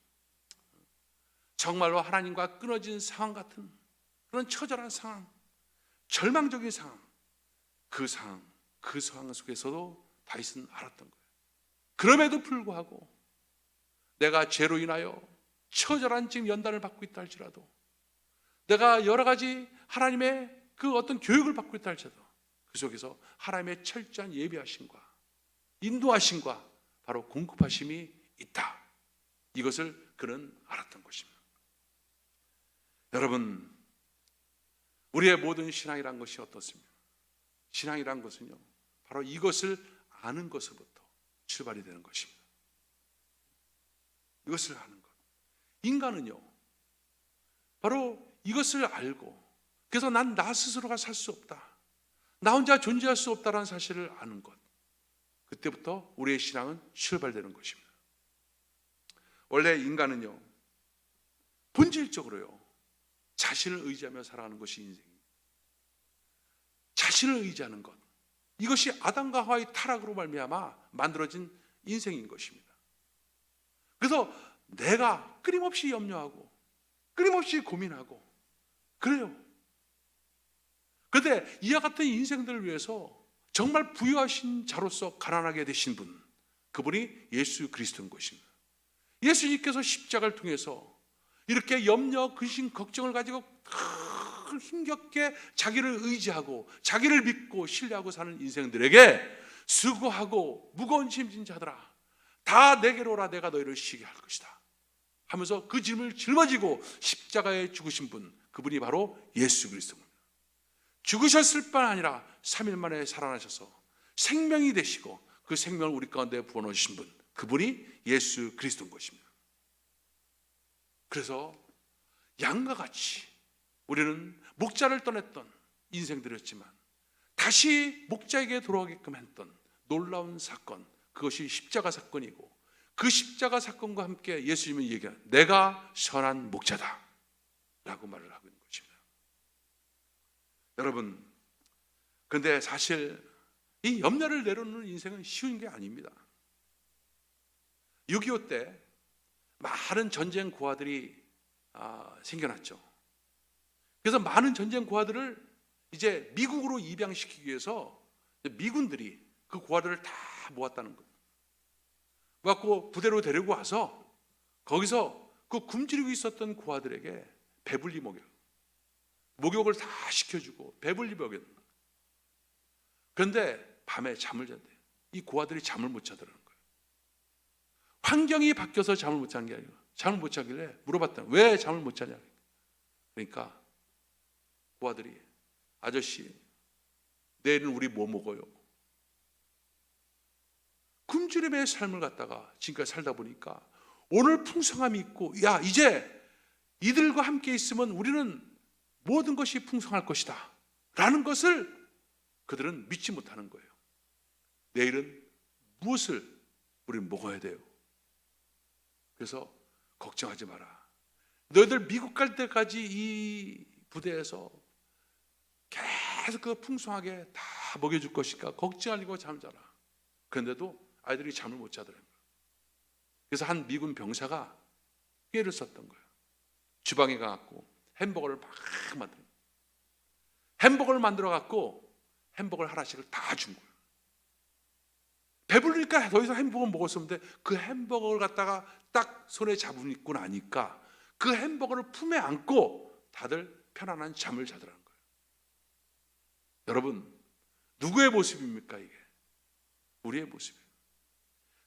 정말로 하나님과 끊어진 상황 같은 그런 처절한 상황, 절망적인 상황, 그 상황 속에서도 다윗은 알았던 거예요. 그럼에도 불구하고 내가 죄로 인하여 처절한 지금 연단을 받고 있다 할지라도, 내가 여러 가지 하나님의 그 어떤 교육을 받고 있다 할지라도 그 속에서 하나님의 철저한 예비하심과 인도하심과 바로 공급하심이 있다. 이것을 그는 알았던 것입니다. 여러분, 우리의 모든 신앙이란 것이 어떻습니까? 신앙이란 것은요, 바로 이것을 아는 것으로부터 출발이 되는 것입니다. 이것을 아는 것. 인간은요, 바로 이것을 알고, 그래서 난 나 스스로가 살 수 없다, 나 혼자 존재할 수 없다라는 사실을 아는 것, 그때부터 우리의 신앙은 출발되는 것입니다. 원래 인간은요, 본질적으로요, 자신을 의지하며 살아가는 것이 인생입니다. 자신을 의지하는 것, 이것이 아담과 하와의 타락으로 말미암아 만들어진 인생인 것입니다. 그래서 내가 끊임없이 염려하고 끊임없이 고민하고 그래요. 그런데 이와 같은 인생들을 위해서 정말 부유하신 자로서 가난하게 되신 분, 그분이 예수 그리스도인 것입니다. 예수님께서 십자가를 통해서 이렇게 염려, 근심, 걱정을 가지고 힘겹게 자기를 의지하고 자기를 믿고 신뢰하고 사는 인생들에게 수고하고 무거운 짐진 자들아, 다 내게로 오라, 내가 너희를 쉬게 할 것이다 하면서 그 짐을 짊어지고 십자가에 죽으신 분, 그분이 바로 예수 그리스도입니다. 죽으셨을 뿐 아니라 3일 만에 살아나셔서 생명이 되시고 그 생명을 우리 가운데 부어넣으신 분, 그분이 예수 그리스도인 것입니다. 그래서 양과 같이 우리는 목자를 떠났던 인생들이었지만 다시 목자에게 돌아오게끔 했던 놀라운 사건, 그것이 십자가 사건이고, 그 십자가 사건과 함께 예수님은 얘기한 내가 선한 목자다 라고 말을 하고 있는 것입니다. 여러분, 그런데 사실 이 염려를 내려놓는 인생은 쉬운 게 아닙니다. 6.25 때 많은 전쟁 고아들이 생겨났죠. 그래서 많은 전쟁 고아들을 이제 미국으로 입양시키기 위해서 미군들이 그 고아들을 다 모았다는 거예요. 모았고 부대로 데리고 와서 거기서 그 굶주리고 있었던 고아들에게 배불리 목욕을 다 시켜주고 배불리 먹였는 거예요. 그런데 밤에 잠을 잔대요. 이 고아들이 잠을 못 자더라는 거예요. 환경이 바뀌어서 잠을 못 자는 게 아니라 잠을 못 자길래 물어봤다. 왜 잠을 못 자냐? 그러니까 고아들이, 아저씨, 내일은 우리 뭐 먹어요? 굶주림의 삶을 갖다가 지금까지 살다 보니까 오늘 풍성함이 있고, 야, 이제 이들과 함께 있으면 우리는 모든 것이 풍성할 것이다 라는 것을 그들은 믿지 못하는 거예요. 내일은 무엇을 우리는 먹어야 돼요? 그래서 걱정하지 마라. 너희들 미국 갈 때까지 이 부대에서 계속 그 풍성하게 다 먹여줄 것이니까 걱정하고 잠자라. 그런데도 아이들이 잠을 못 자더라고요. 그래서 한 미군 병사가 깨를 썼던 거예요. 주방에 가갖고 햄버거를 막 만들어. 햄버거를 만들어 갖고 햄버거를 하나씩을 다 준 거예요. 배부르니까 더 이상 햄버거 먹었었는데 그 햄버거를 갖다가 딱 손에 잡고 나니까 그 햄버거를 품에 안고 다들 편안한 잠을 자더라는 거예요. 여러분, 누구의 모습입니까 이게? 우리의 모습이에요.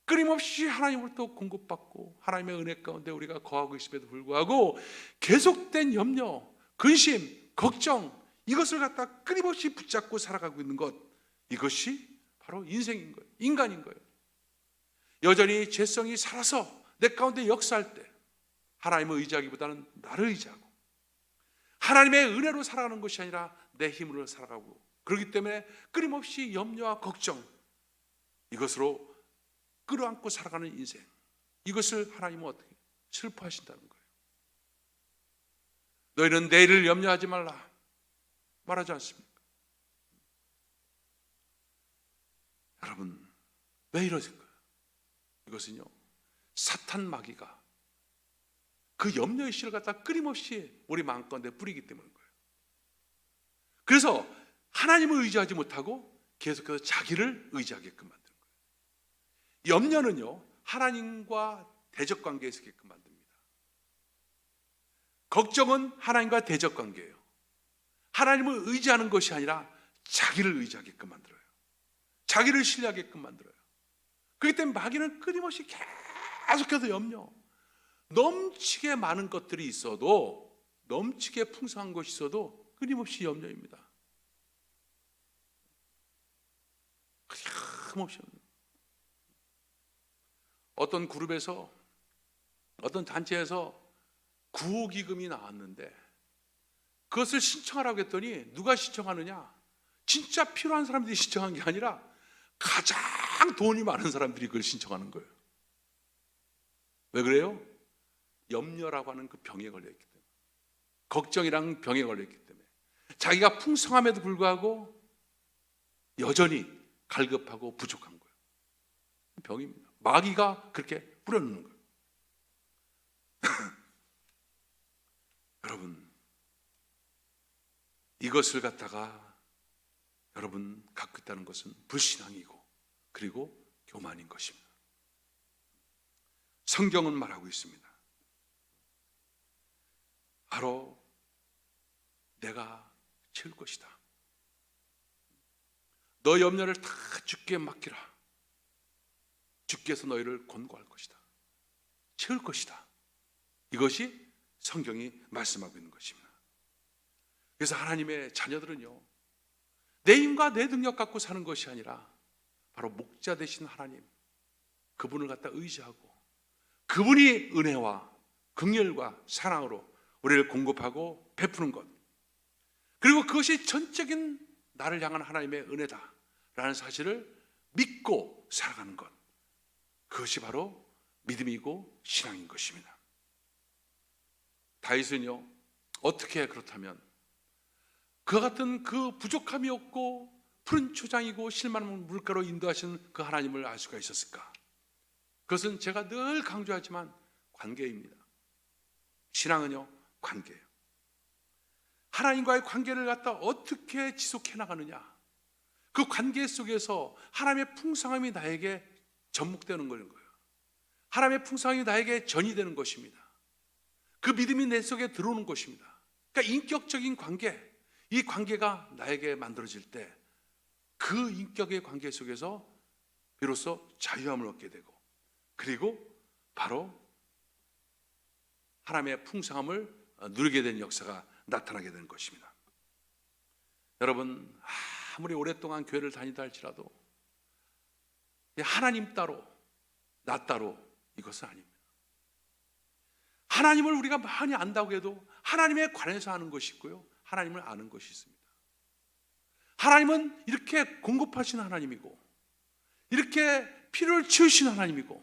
끊임없이 하나님으로부터 공급받고 하나님의 은혜 가운데 우리가 거하고 있음에도 불구하고 계속된 염려, 근심, 걱정, 이것을 갖다 끊임없이 붙잡고 살아가고 있는 것, 이것이 바로 인생인 거예요. 인간인 거예요. 여전히 죄성이 살아서 내 가운데 역사할 때 하나님을 의지하기보다는 나를 의지하고 하나님의 은혜로 살아가는 것이 아니라 내 힘으로 살아가고, 그렇기 때문에 끊임없이 염려와 걱정, 이것으로 끌어안고 살아가는 인생, 이것을 하나님은 어떻게 슬퍼하신다는 거예요. 너희는 내일을 염려하지 말라 말하지 않습니까? 여러분, 왜 이러실까요? 이것은요, 사탄 마귀가 그 염려의 씨를 갖다 끊임없이 우리 마음 가운데 뿌리기 때문인 거예요. 그래서 하나님을 의지하지 못하고 계속해서 자기를 의지하게끔 만드는 거예요. 염려는요, 하나님과 대적 관계에 있게끔 만듭니다. 걱정은 하나님과 대적 관계예요. 하나님을 의지하는 것이 아니라 자기를 의지하게끔 만들어요. 자기를 신뢰하게끔 만들어요. 그렇기 때문에 마귀는 끊임없이 계속해서 염려, 넘치게 많은 것들이 있어도, 넘치게 풍성한 것이 있어도 끊임없이 염려입니다. 끊임없이 염려. 어떤 그룹에서, 어떤 단체에서 구호기금이 나왔는데 그것을 신청하라고 했더니 누가 신청하느냐? 진짜 필요한 사람들이 신청한 게 아니라 가장 돈이 많은 사람들이 그걸 신청하는 거예요. 왜 그래요? 염려라고 하는 그 병에 걸려있기 때문에, 걱정이라는 병에 걸려있기 때문에, 자기가 풍성함에도 불구하고 여전히 갈급하고 부족한 거예요. 병입니다. 마귀가 그렇게 뿌려놓는 거예요. 여러분, 이것을 갖다가 여러분 갖고 있다는 것은 불신앙이고 그리고 교만인 것입니다. 성경은 말하고 있습니다. 바로 내가 채울 것이다. 너 염려를 다 주께 맡기라. 주께서 너희를 권고할 것이다. 채울 것이다. 이것이 성경이 말씀하고 있는 것입니다. 그래서 하나님의 자녀들은요, 내 힘과 내 능력 갖고 사는 것이 아니라 바로 목자 되신 하나님, 그분을 갖다 의지하고 그분이 은혜와 긍휼과 사랑으로 우리를 공급하고 베푸는 것, 그리고 그것이 전적인 나를 향한 하나님의 은혜다라는 사실을 믿고 살아가는 것, 그것이 바로 믿음이고 신앙인 것입니다. 다윗은요, 어떻게 그렇다면 그와 같은 그 부족함이 없고 푸른 초장이고 실만한 물가로 인도하시는 그 하나님을 알 수가 있었을까? 그것은 제가 늘 강조하지만 관계입니다. 신앙은요, 관계예요. 하나님과의 관계를 갖다 어떻게 지속해 나가느냐, 그 관계 속에서 하나님의 풍성함이 나에게 접목되는 거예요. 하나님의 풍성함이 나에게 전이 되는 것입니다. 그 믿음이 내 속에 들어오는 것입니다. 그러니까 인격적인 관계, 이 관계가 나에게 만들어질 때 그 인격의 관계 속에서 비로소 자유함을 얻게 되고, 그리고 바로 하나님의 풍성함을 누리게 되는 역사가 나타나게 되는 것입니다. 여러분, 아무리 오랫동안 교회를 다니다 할지라도 하나님 따로 나 따로 이것은 아닙니다. 하나님을 우리가 많이 안다고 해도 하나님에 관해서 아는 것이 있고요, 하나님을 아는 것이 있습니다. 하나님은 이렇게 공급하시는 하나님이고, 이렇게 필요를 채우시는 하나님이고,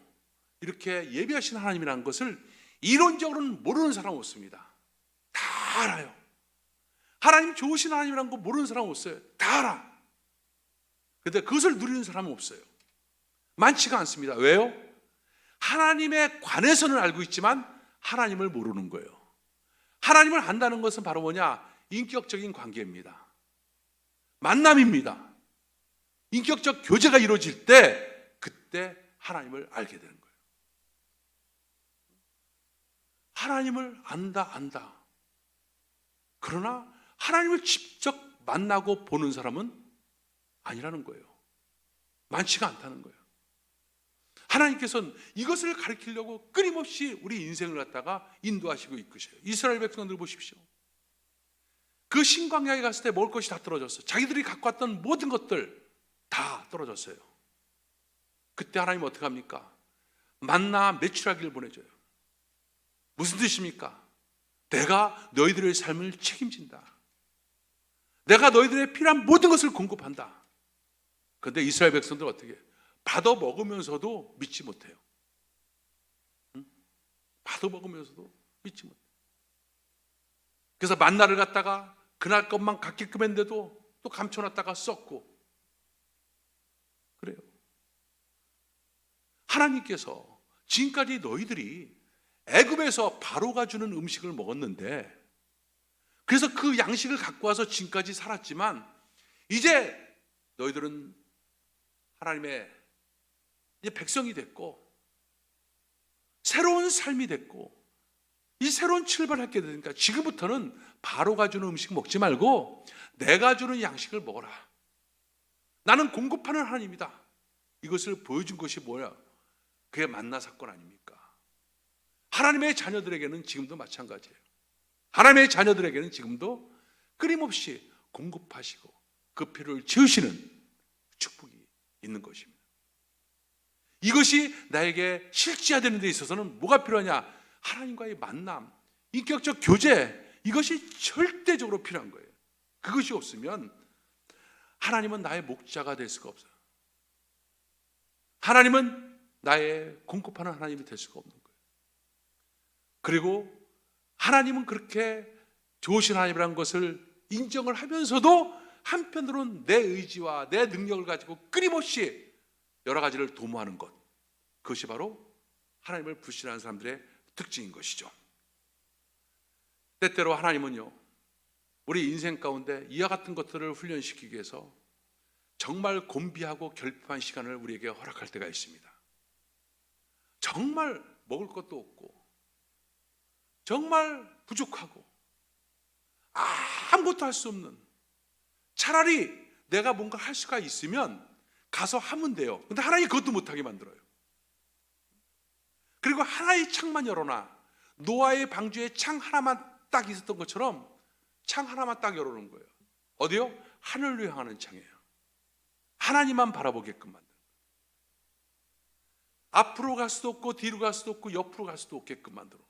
이렇게 예비하시는 하나님이라는 것을 이론적으로는 모르는 사람은 없습니다. 다 알아요. 하나님 좋으신 하나님이라는 거 모르는 사람은 없어요. 다 알아. 그런데 그것을 누리는 사람은 없어요. 많지가 않습니다. 왜요? 하나님에 관해서는 알고 있지만 하나님을 모르는 거예요. 하나님을 안다는 것은 바로 뭐냐? 인격적인 관계입니다. 만남입니다. 인격적 교제가 이루어질 때 그때 하나님을 알게 되는 거예요. 하나님을 안다. 그러나 하나님을 직접 만나고 보는 사람은 아니라는 거예요. 많지가 않다는 거예요. 하나님께서는 이것을 가르치려고 끊임없이 우리 인생을 갖다가 인도하시고 이끄셔요. 이스라엘 백성들 보십시오. 그 신광야에 갔을 때 먹을 것이 다 떨어졌어요. 자기들이 갖고 왔던 모든 것들 다 떨어졌어요. 그때 하나님 어떻게 합니까? 만나 메추라기를 보내줘요. 무슨 뜻입니까? 내가 너희들의 삶을 책임진다. 내가 너희들의 필요한 모든 것을 공급한다. 그런데 이스라엘 백성들 어떻게 해요? 받아 먹으면서도 믿지 못해요. 받아 먹으면서도 믿지 못해요. 그래서 만나를 갖다가 그날 것만 갖게끔 했는데도 또 감춰놨다가 썼고 그래요. 하나님께서 지금까지 너희들이 애굽에서 바로가 주는 음식을 먹었는데, 그래서 그 양식을 갖고 와서 지금까지 살았지만, 이제 너희들은 하나님의 이제 백성이 됐고 새로운 삶이 됐고 이 새로운 출발을 하게 되니까 지금부터는 바로가 주는 음식 먹지 말고 내가 주는 양식을 먹어라. 나는 공급하는 하나님이다. 이것을 보여준 것이 뭐야? 그게 만나 사건 아닙니까? 하나님의 자녀들에게는 지금도 마찬가지예요. 하나님의 자녀들에게는 지금도 끊임없이 공급하시고 그 필요를 채우시는 축복이 있는 것입니다. 이것이 나에게 실제화되는 데 있어서는 뭐가 필요하냐? 하나님과의 만남, 인격적 교제, 이것이 절대적으로 필요한 거예요. 그것이 없으면 하나님은 나의 목자가 될 수가 없어요. 하나님은 나의 공급하는 하나님이 될 수가 없는 거예요. 그리고 하나님은 그렇게 좋으신 하나님이라는 것을 인정을 하면서도 한편으로는 내 의지와 내 능력을 가지고 끊임없이 여러 가지를 도모하는 것, 그것이 바로 하나님을 불신하는 사람들의 특징인 것이죠. 때때로 하나님은요, 우리 인생 가운데 이와 같은 것들을 훈련시키기 위해서 정말 곤비하고 결핍한 시간을 우리에게 허락할 때가 있습니다. 정말 먹을 것도 없고 정말 부족하고 아무것도 할 수 없는, 차라리 내가 뭔가 할 수가 있으면 가서 하면 돼요. 근데 하나님이 그것도 못하게 만들어요. 그리고 하나의 창만 열어놔. 노아의 방주에 창 하나만 딱 있었던 것처럼 창 하나만 딱 열어놓은 거예요. 어디요? 하늘로 향하는 창이에요. 하나님만 바라보게끔 만드는 거예요. 앞으로 갈 수도 없고 뒤로 갈 수도 없고 옆으로 갈 수도 없게끔 만들어.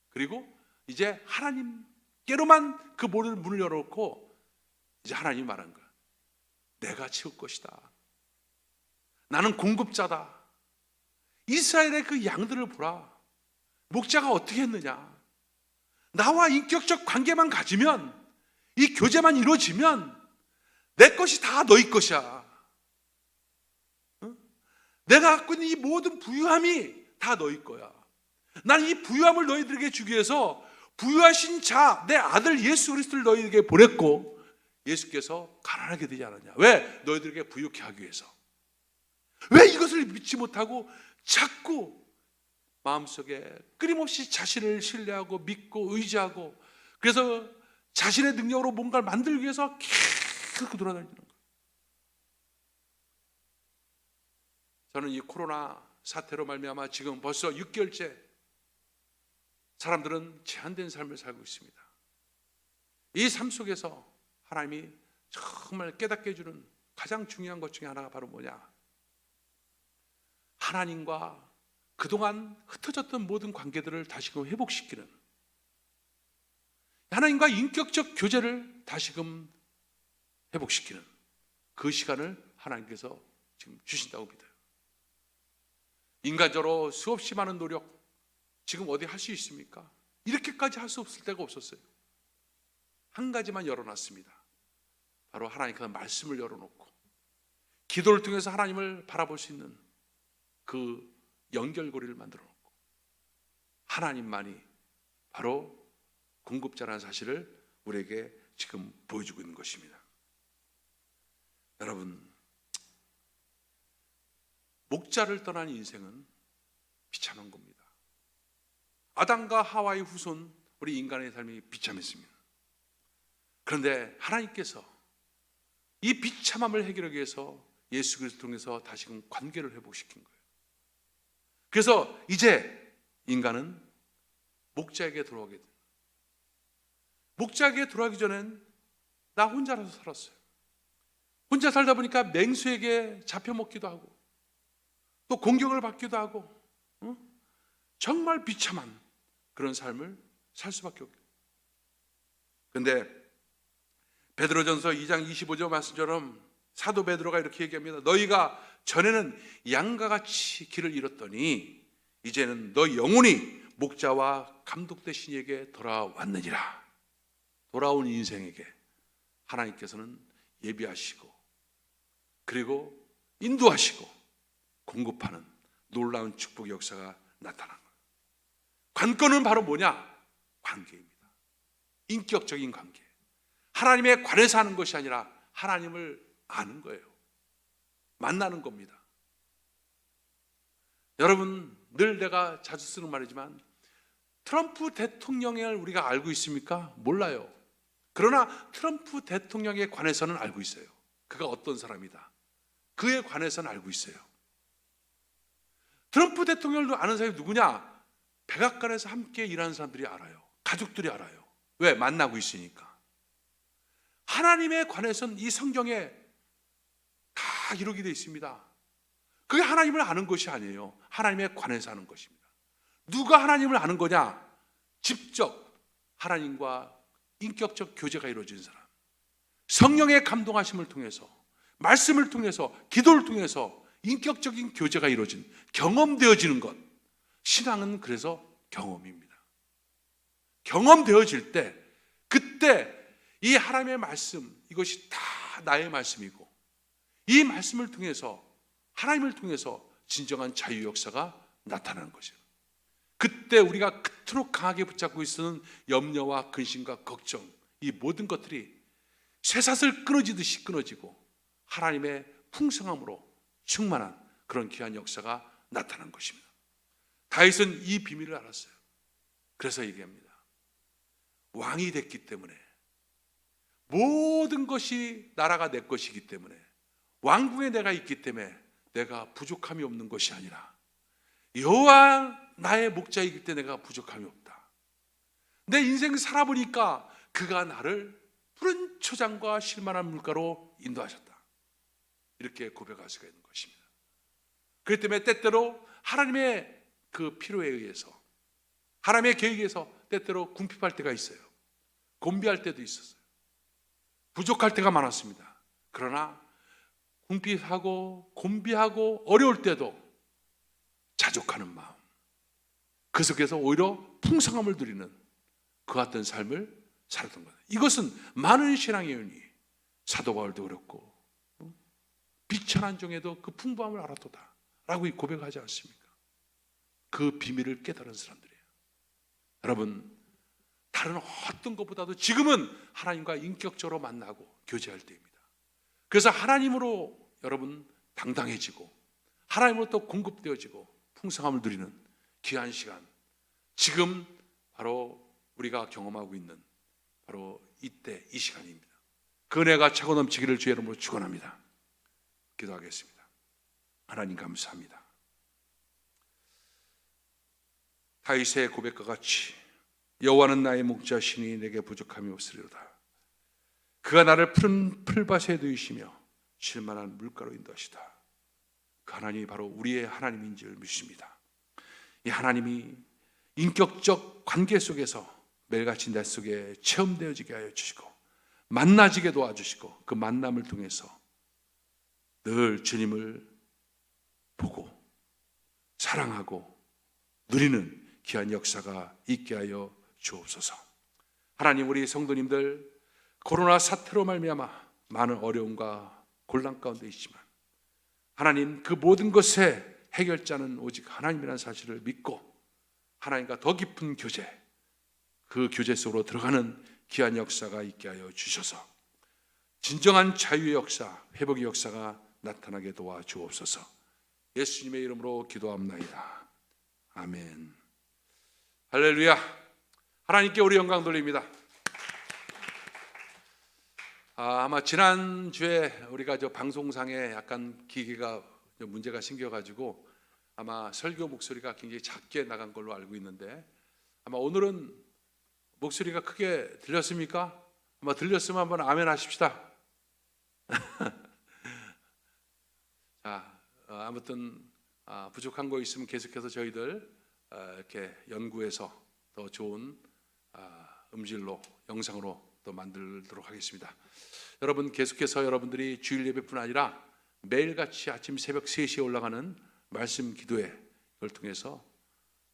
그리고 이제 하나님께로만 그 문을 열어놓고 이제 하나님이 말한 거야. 내가 채울 것이다. 나는 공급자다. 이스라엘의 그 양들을 보라. 목자가 어떻게 했느냐. 나와 인격적 관계만 가지면, 이 교제만 이루어지면 내 것이 다 너희 것이야. 내가 갖고 있는 이 모든 부유함이 다 너희 거야. 나는 이 부유함을 너희들에게 주기 위해서 부유하신 자, 내 아들 예수 그리스도를 너희에게 보냈고, 예수께서 가난하게 되지 않았냐. 왜? 너희들에게 부유케 하기 위해서. 왜 이것을 믿지 못하고 자꾸 마음속에 끊임없이 자신을 신뢰하고 믿고 의지하고, 그래서 자신의 능력으로 뭔가를 만들기 위해서 계속 돌아다니는 거예요. 저는 이 코로나 사태로 말미암아 지금 벌써 6개월째 사람들은 제한된 삶을 살고 있습니다. 이 삶 속에서 하나님이 정말 깨닫게 해주는 가장 중요한 것 중에 하나가 바로 뭐냐? 하나님과 그동안 흩어졌던 모든 관계들을 다시금 회복시키는, 하나님과 인격적 교제를 다시금 회복시키는 그 시간을 하나님께서 지금 주신다고 믿어요. 인간적으로 수없이 많은 노력, 지금 어디 할 수 있습니까? 이렇게까지 할 수 없을 때가 없었어요. 한 가지만 열어놨습니다. 바로 하나님께서 말씀을 열어놓고 기도를 통해서 하나님을 바라볼 수 있는 그 연결고리를 만들어 놓고, 하나님만이 바로 공급자라는 사실을 우리에게 지금 보여주고 있는 것입니다. 여러분, 목자를 떠난 인생은 비참한 겁니다. 아담과 하와의 후손, 우리 인간의 삶이 비참했습니다. 그런데 하나님께서 이 비참함을 해결하기 위해서 예수 그리스도 통해서 다시금 관계를 회복시킨 거예요. 그래서 이제 인간은 목자에게 돌아오게 됩니다. 목자에게 돌아가기 전엔 나 혼자라서 살았어요. 혼자 살다 보니까 맹수에게 잡혀먹기도 하고 또 공격을 받기도 하고 정말 비참한 그런 삶을 살 수밖에 없어요. 그런데 베드로전서 2장 25절 말씀처럼 사도 베드로가 이렇게 얘기합니다. 너희가 전에는 양과 같이 길을 잃었더니 이제는 너 영혼이 목자와 감독 되신 이에게 돌아왔느니라. 돌아온 인생에게 하나님께서는 예비하시고 그리고 인도하시고 공급하는 놀라운 축복의 역사가 나타난 거예요. 관건은 바로 뭐냐? 관계입니다. 인격적인 관계. 하나님에 관해서 하는 것이 아니라 하나님을 아는 거예요. 만나는 겁니다. 여러분, 늘 내가 자주 쓰는 말이지만 트럼프 대통령을 우리가 알고 있습니까? 몰라요. 그러나 트럼프 대통령에 관해서는 알고 있어요. 그가 어떤 사람이다. 그에 관해서는 알고 있어요. 트럼프 대통령을 아는 사람이 누구냐? 백악관에서 함께 일하는 사람들이 알아요. 가족들이 알아요. 왜? 만나고 있으니까. 하나님에 관해서는 이 성경에 다 기록이 되어 있습니다. 그게 하나님을 아는 것이 아니에요. 하나님에 관해서 하는 것입니다. 누가 하나님을 아는 거냐? 직접 하나님과 인격적 교제가 이루어진 사람, 성령의 감동하심을 통해서, 말씀을 통해서, 기도를 통해서 인격적인 교제가 이루어진, 경험되어지는 것. 신앙은 그래서 경험입니다. 경험되어질 때 그때 이 하나님의 말씀, 이것이 다 나의 말씀이고 이 말씀을 통해서, 하나님을 통해서 진정한 자유 역사가 나타나는 것이에요. 그때 우리가 그토록 강하게 붙잡고 있는 염려와 근심과 걱정, 이 모든 것들이 쇠사슬 끊어지듯이 끊어지고 하나님의 풍성함으로 충만한 그런 귀한 역사가 나타난 것입니다. 다윗은 이 비밀을 알았어요. 그래서 얘기합니다. 왕이 됐기 때문에, 모든 것이 나라가 내 것이기 때문에, 왕궁에 내가 있기 때문에 내가 부족함이 없는 것이 아니라 여호와 나의 목자이기 때문에 내가 부족함이 없다. 내 인생 살아보니까 그가 나를 푸른 초장과 실만한 물가로 인도하셨다. 이렇게 고백할 수가 있는 것입니다. 그렇기 때문에 때때로 하나님의 그 필요에 의해서, 하나님의 계획에 의해서 때때로 궁핍할 때가 있어요. 곤비할 때도 있었어요. 부족할 때가 많았습니다. 그러나 궁핍하고 곤비하고 어려울 때도 자족하는 마음, 그 속에서 오히려 풍성함을 누리는 그 같은 삶을 살았던 거예요. 이것은 많은 신앙의 연이, 사도 바울도 그렇고 비천한 중에도 그 풍부함을 알았도다 라고 고백하지 않습니까? 그 비밀을 깨달은 사람들이에요. 여러분, 다른 어떤 것보다도 지금은 하나님과 인격적으로 만나고 교제할 때입니다. 그래서 하나님으로 여러분 당당해지고 하나님으로 또 공급되어지고 풍성함을 누리는 귀한 시간, 지금 바로 우리가 경험하고 있는 바로 이때, 이 시간입니다. 그 은혜가 차고 넘치기를 주의 이름으로 축원합니다. 기도하겠습니다. 하나님 감사합니다. 다윗의 고백과 같이 여호와는 나의 목자시니 내게 부족함이 없으리로다. 그가 나를 푸른 풀밭에 두이시며 쉴만한 물가로 인도하시다. 그 하나님이 바로 우리의 하나님인 줄 믿습니다. 이 하나님이 인격적 관계 속에서 매일같이 내 속에 체험되어지게 하여 주시고 만나지게 도와주시고 그 만남을 통해서 늘 주님을 보고 사랑하고 누리는 귀한 역사가 있게 하여 주옵소서. 하나님, 우리 성도님들 코로나 사태로 말미암아 많은 어려움과 곤란 가운데 있지만 하나님, 그 모든 것의 해결자는 오직 하나님이라는 사실을 믿고 하나님과 더 깊은 교제, 그 교제 속으로 들어가는 귀한 역사가 있게 하여 주셔서 진정한 자유의 역사, 회복의 역사가 나타나게 도와주옵소서. 예수님의 이름으로 기도합나이다. 아멘. 할렐루야. 하나님께 우리 영광 돌립니다. 아마 지난주에 우리가 저 방송상에 약간 기계가 좀 문제가 생겨가지고 아마 설교 목소리가 굉장히 작게 나간 걸로 알고 있는데, 아마 오늘은 목소리가 크게 들렸습니까? 아마 들렸으면 한번 아멘 하십시다. 자, 아무튼 부족한 거 있으면 계속해서 저희들 이렇게 연구해서 더 좋은 음질로, 영상으로 또 만들도록 하겠습니다. 여러분, 계속해서 여러분들이 주일 예배뿐 아니라 매일같이 아침 새벽 3시에 올라가는 말씀 기도회, 이걸 통해서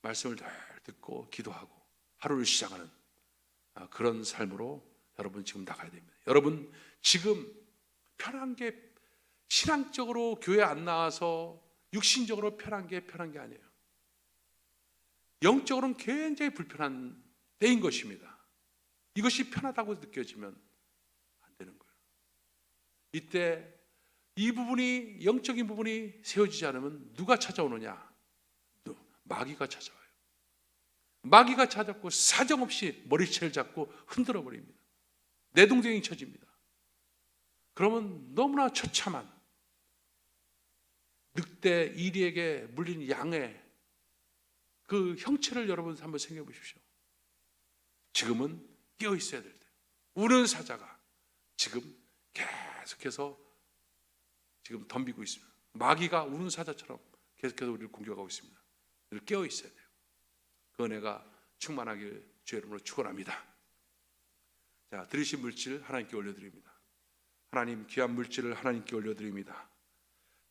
말씀을 잘 듣고 기도하고 하루를 시작하는 그런 삶으로 여러분 지금 나가야 됩니다. 여러분 지금 편한 게, 신앙적으로 교회 안 나와서 육신적으로 편한 게 아니에요. 영적으로는 굉장히 불편한 때인 것입니다. 이것이 편하다고 느껴지면 안 되는 거예요. 이때 이 부분이, 영적인 부분이 세워지지 않으면 누가 찾아오느냐? 마귀가 찾아와요. 마귀가 찾아왔고 사정없이 머리채를 잡고 흔들어 버립니다. 내동댕이 쳐집니다. 그러면 너무나 처참한 늑대 이리에게 물린 양의 그 형체를 여러분 한번 생각해 보십시오. 지금은 깨어 있어야 될 때, 우는 사자가 지금 계속해서 지금 덤비고 있습니다. 마귀가 우는 사자처럼 계속해서 우리를 공격하고 있습니다. 늘 깨어 있어야 돼요. 그 은혜가 충만하길 주의 이름으로 축원합니다. 자, 들으신 물질 하나님께 올려드립니다. 하나님, 귀한 물질을 하나님께 올려드립니다.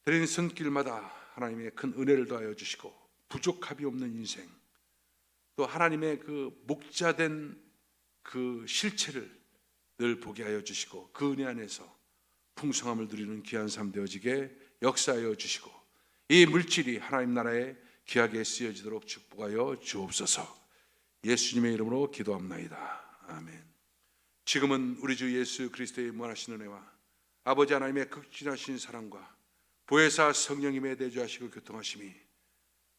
드리는 손길마다 하나님의 큰 은혜를 더하여 주시고 부족함이 없는 인생, 또 하나님의 그 목자된 그 실체를 늘 보게 하여 주시고 그 은혜 안에서 풍성함을 누리는 귀한 삶 되어지게 역사하여 주시고 이 물질이 하나님 나라에 귀하게 쓰여지도록 축복하여 주옵소서. 예수님의 이름으로 기도합나이다. 아멘. 지금은 우리 주 예수 그리스도의 무한하신 은혜와 아버지 하나님의 극진하신 사랑과 보혜사 성령님의 내주하시고 교통하심이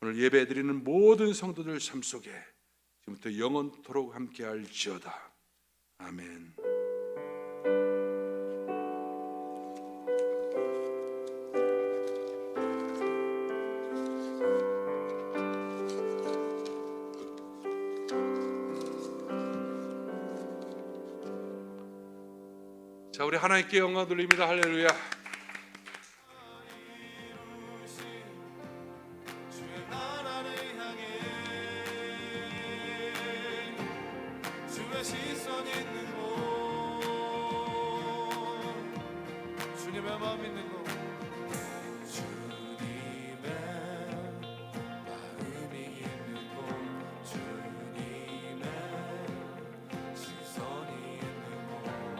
오늘 예배드리는 모든 성도들 삶 속에 지금부터 영원토록 함께할지어다. 아멘. 자, 우리 하나님께 영광 돌립니다. 할렐루야. 주의 나라를 향해 주의 시선 있는 곳, 주님의 마음 있는